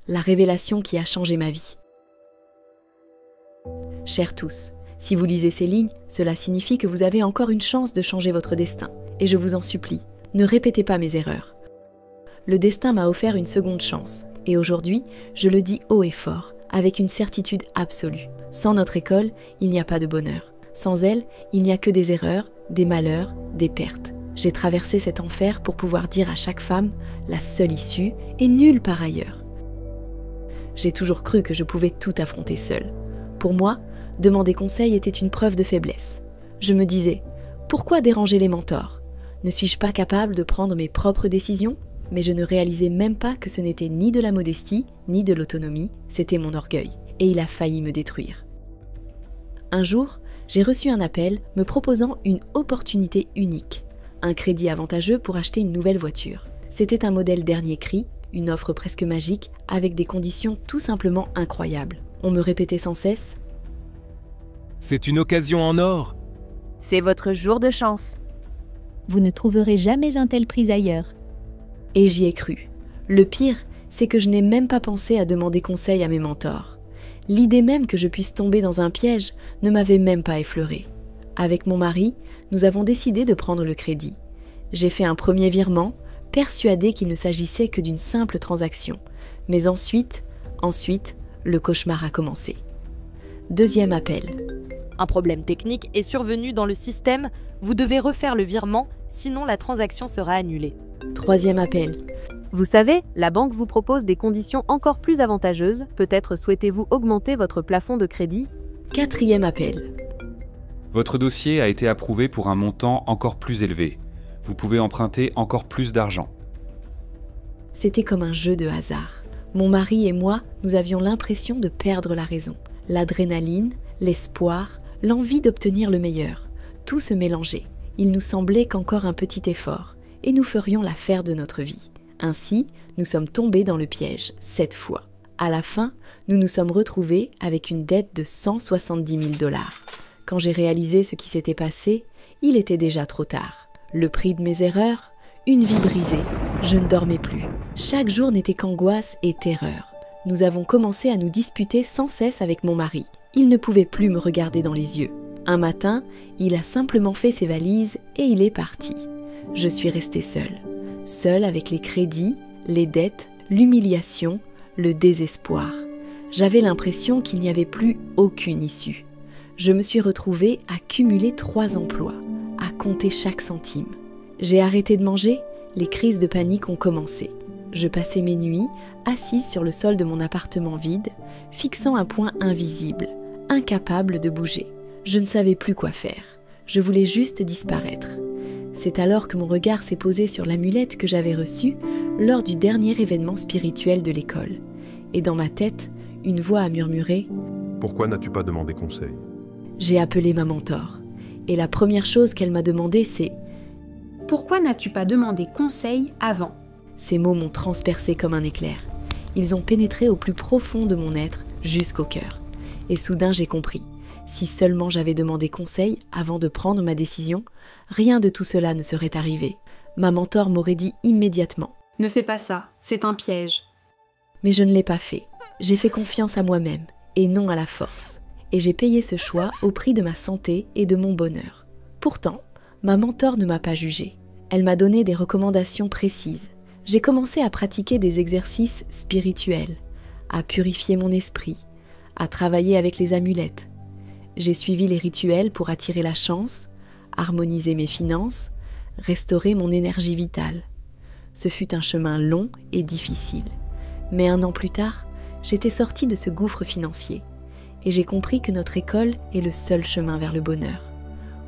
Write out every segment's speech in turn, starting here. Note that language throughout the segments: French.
la révélation qui a changé ma vie. Chers tous, si vous lisez ces lignes, cela signifie que vous avez encore une chance de changer votre destin. Et je vous en supplie, ne répétez pas mes erreurs. Le destin m'a offert une seconde chance. Et aujourd'hui, je le dis haut et fort, avec une certitude absolue. Sans notre école, il n'y a pas de bonheur. Sans elle, il n'y a que des erreurs, des malheurs, des pertes. J'ai traversé cet enfer pour pouvoir dire à chaque femme la seule issue et nulle part ailleurs. J'ai toujours cru que je pouvais tout affronter seule. Pour moi, demander conseil était une preuve de faiblesse. Je me disais, pourquoi déranger les mentors ? Ne suis-je pas capable de prendre mes propres décisions ? Mais je ne réalisais même pas que ce n'était ni de la modestie, ni de l'autonomie, c'était mon orgueil. Et il a failli me détruire. Un jour, j'ai reçu un appel me proposant une opportunité unique. Un crédit avantageux pour acheter une nouvelle voiture. C'était un modèle dernier cri, une offre presque magique, avec des conditions tout simplement incroyables. On me répétait sans cesse « C'est une occasion en or !»« C'est votre jour de chance !»« Vous ne trouverez jamais un tel prix ailleurs !» Et j'y ai cru. Le pire, c'est que je n'ai même pas pensé à demander conseil à mes mentors. L'idée même que je puisse tomber dans un piège ne m'avait même pas effleurée. Avec mon mari, nous avons décidé de prendre le crédit. J'ai fait un premier virement, persuadée qu'il ne s'agissait que d'une simple transaction. Mais ensuite, le cauchemar a commencé. Deuxième appel. Un problème technique est survenu dans le système, vous devez refaire le virement, sinon la transaction sera annulée. Troisième appel. Vous savez, la banque vous propose des conditions encore plus avantageuses. Peut-être souhaitez-vous augmenter votre plafond de crédit ? Quatrième appel. Votre dossier a été approuvé pour un montant encore plus élevé. Vous pouvez emprunter encore plus d'argent. C'était comme un jeu de hasard. Mon mari et moi, nous avions l'impression de perdre la raison. L'adrénaline, l'espoir, l'envie d'obtenir le meilleur. Tout se mélangeait. Il nous semblait qu'encore un petit effort, et nous ferions l'affaire de notre vie. Ainsi, nous sommes tombés dans le piège, 7 fois. À la fin, nous nous sommes retrouvés avec une dette de 170 000 $. Quand j'ai réalisé ce qui s'était passé, il était déjà trop tard. Le prix de mes erreurs, une vie brisée. Je ne dormais plus. Chaque jour n'était qu'angoisse et terreur. Nous avons commencé à nous disputer sans cesse avec mon mari. Il ne pouvait plus me regarder dans les yeux. Un matin, il a simplement fait ses valises et il est parti. Je suis restée seule. Seule avec les crédits, les dettes, l'humiliation, le désespoir. J'avais l'impression qu'il n'y avait plus aucune issue. Je me suis retrouvée à cumuler 3 emplois, à compter chaque centime. J'ai arrêté de manger, les crises de panique ont commencé. Je passais mes nuits assise sur le sol de mon appartement vide, fixant un point invisible, incapable de bouger. Je ne savais plus quoi faire. Je voulais juste disparaître. C'est alors que mon regard s'est posé sur l'amulette que j'avais reçue lors du dernier événement spirituel de l'école. Et dans ma tête, une voix a murmuré « Pourquoi n'as-tu pas demandé conseil ?» J'ai appelé ma mentor. Et la première chose qu'elle m'a demandé, c'est « Pourquoi n'as-tu pas demandé conseil avant ?» Ces mots m'ont transpercé comme un éclair. Ils ont pénétré au plus profond de mon être, jusqu'au cœur. Et soudain, j'ai compris. Si seulement j'avais demandé conseil avant de prendre ma décision, rien de tout cela ne serait arrivé. Ma mentor m'aurait dit immédiatement « Ne fais pas ça, c'est un piège. » Mais je ne l'ai pas fait. J'ai fait confiance à moi-même, et non à la force. Et j'ai payé ce choix au prix de ma santé et de mon bonheur. Pourtant, ma mentor ne m'a pas jugée. Elle m'a donné des recommandations précises. J'ai commencé à pratiquer des exercices spirituels, à purifier mon esprit, à travailler avec les amulettes. J'ai suivi les rituels pour attirer la chance, harmoniser mes finances, restaurer mon énergie vitale. Ce fut un chemin long et difficile. Mais 1 an plus tard, j'étais sortie de ce gouffre financier et j'ai compris que notre école est le seul chemin vers le bonheur.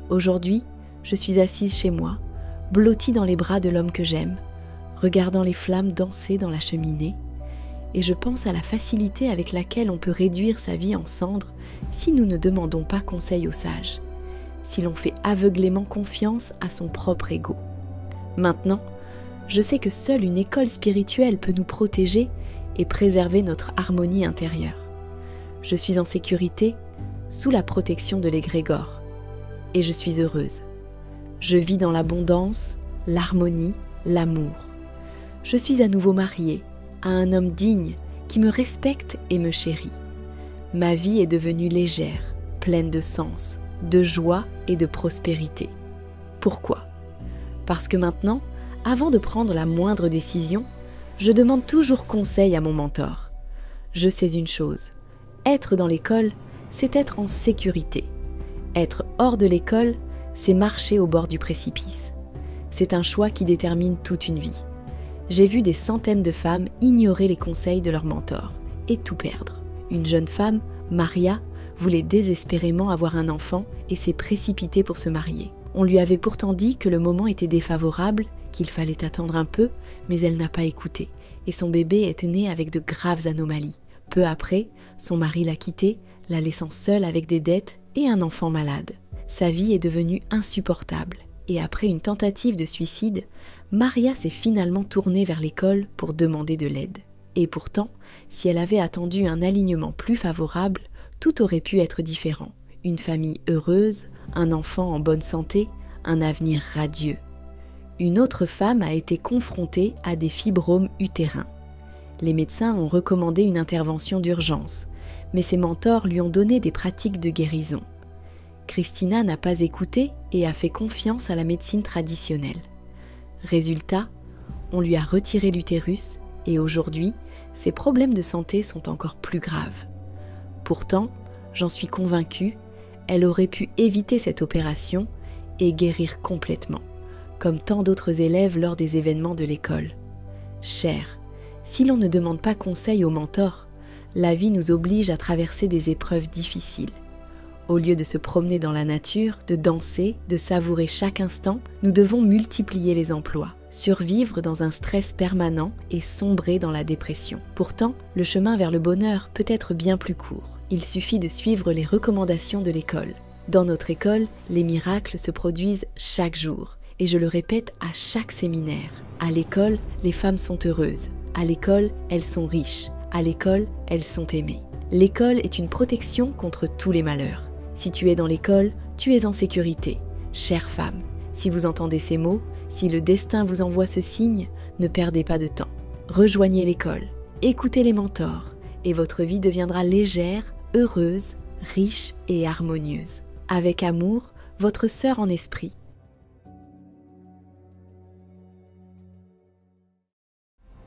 Aujourd'hui, je suis assise chez moi, blottie dans les bras de l'homme que j'aime, regardant les flammes danser dans la cheminée, et je pense à la facilité avec laquelle on peut réduire sa vie en cendres si nous ne demandons pas conseil aux sages, si l'on fait aveuglément confiance à son propre ego. Maintenant, je sais que seule une école spirituelle peut nous protéger et préserver notre harmonie intérieure. Je suis en sécurité, sous la protection de l'égrégore, et je suis heureuse. Je vis dans l'abondance, l'harmonie, l'amour. Je suis à nouveau mariée à un homme digne qui me respecte et me chérit. Ma vie est devenue légère, pleine de sens, de joie et de prospérité. Pourquoi ? Parce que maintenant, avant de prendre la moindre décision, je demande toujours conseil à mon mentor. Je sais une chose, être dans l'école, c'est être en sécurité. Être hors de l'école, c'est marcher au bord du précipice. C'est un choix qui détermine toute une vie. J'ai vu des centaines de femmes ignorer les conseils de leur mentor et tout perdre. Une jeune femme, Maria, voulait désespérément avoir un enfant et s'est précipitée pour se marier. On lui avait pourtant dit que le moment était défavorable, qu'il fallait attendre un peu, mais elle n'a pas écouté et son bébé est né avec de graves anomalies. Peu après, son mari l'a quittée, la laissant seule avec des dettes et un enfant malade. Sa vie est devenue insupportable et après une tentative de suicide, Maria s'est finalement tournée vers l'école pour demander de l'aide. Et pourtant, si elle avait attendu un alignement plus favorable, tout aurait pu être différent. Une famille heureuse, un enfant en bonne santé, un avenir radieux. Une autre femme a été confrontée à des fibromes utérins. Les médecins ont recommandé une intervention d'urgence, mais ses mentors lui ont donné des pratiques de guérison. Christina n'a pas écouté et a fait confiance à la médecine traditionnelle. Résultat, on lui a retiré l'utérus et aujourd'hui, ses problèmes de santé sont encore plus graves. Pourtant, j'en suis convaincue, elle aurait pu éviter cette opération et guérir complètement, comme tant d'autres élèves lors des événements de l'école. Chère, si l'on ne demande pas conseil au mentor, la vie nous oblige à traverser des épreuves difficiles. Au lieu de se promener dans la nature, de danser, de savourer chaque instant, nous devons multiplier les emplois, survivre dans un stress permanent et sombrer dans la dépression. Pourtant, le chemin vers le bonheur peut être bien plus court. Il suffit de suivre les recommandations de l'école. Dans notre école, les miracles se produisent chaque jour. Et je le répète à chaque séminaire. À l'école, les femmes sont heureuses. À l'école, elles sont riches. À l'école, elles sont aimées. L'école est une protection contre tous les malheurs. Si tu es dans l'école, tu es en sécurité. Chère femme, si vous entendez ces mots, si le destin vous envoie ce signe, ne perdez pas de temps. Rejoignez l'école, écoutez les mentors, et votre vie deviendra légère, heureuse, riche et harmonieuse. Avec amour, votre sœur en esprit.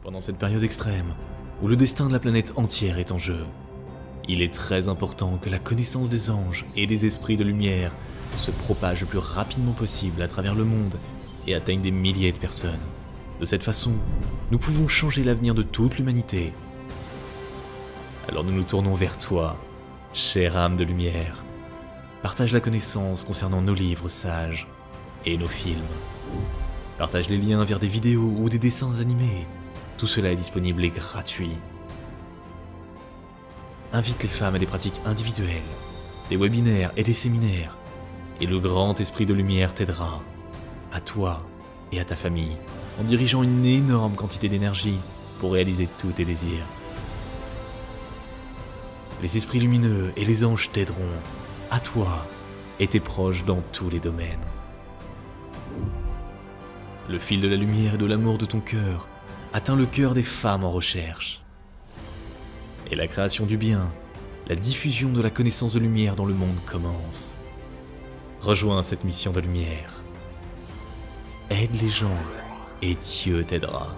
Pendant cette période extrême, où le destin de la planète entière est en jeu, il est très important que la connaissance des anges et des esprits de lumière se propage le plus rapidement possible à travers le monde et atteigne des milliers de personnes. De cette façon, nous pouvons changer l'avenir de toute l'humanité. Alors nous nous tournons vers toi, chère âme de lumière. Partage la connaissance concernant nos livres sages et nos films. Partage les liens vers des vidéos ou des dessins animés. Tout cela est disponible et gratuit. Invite les femmes à des pratiques individuelles, des webinaires et des séminaires, et le grand esprit de lumière t'aidera, à toi et à ta famille, en dirigeant une énorme quantité d'énergie pour réaliser tous tes désirs. Les esprits lumineux et les anges t'aideront, à toi et tes proches dans tous les domaines. Le fil de la lumière et de l'amour de ton cœur atteint le cœur des femmes en recherche. Et la création du bien, la diffusion de la connaissance de lumière dans le monde commence. Rejoins cette mission de lumière. Aide les gens et Dieu t'aidera.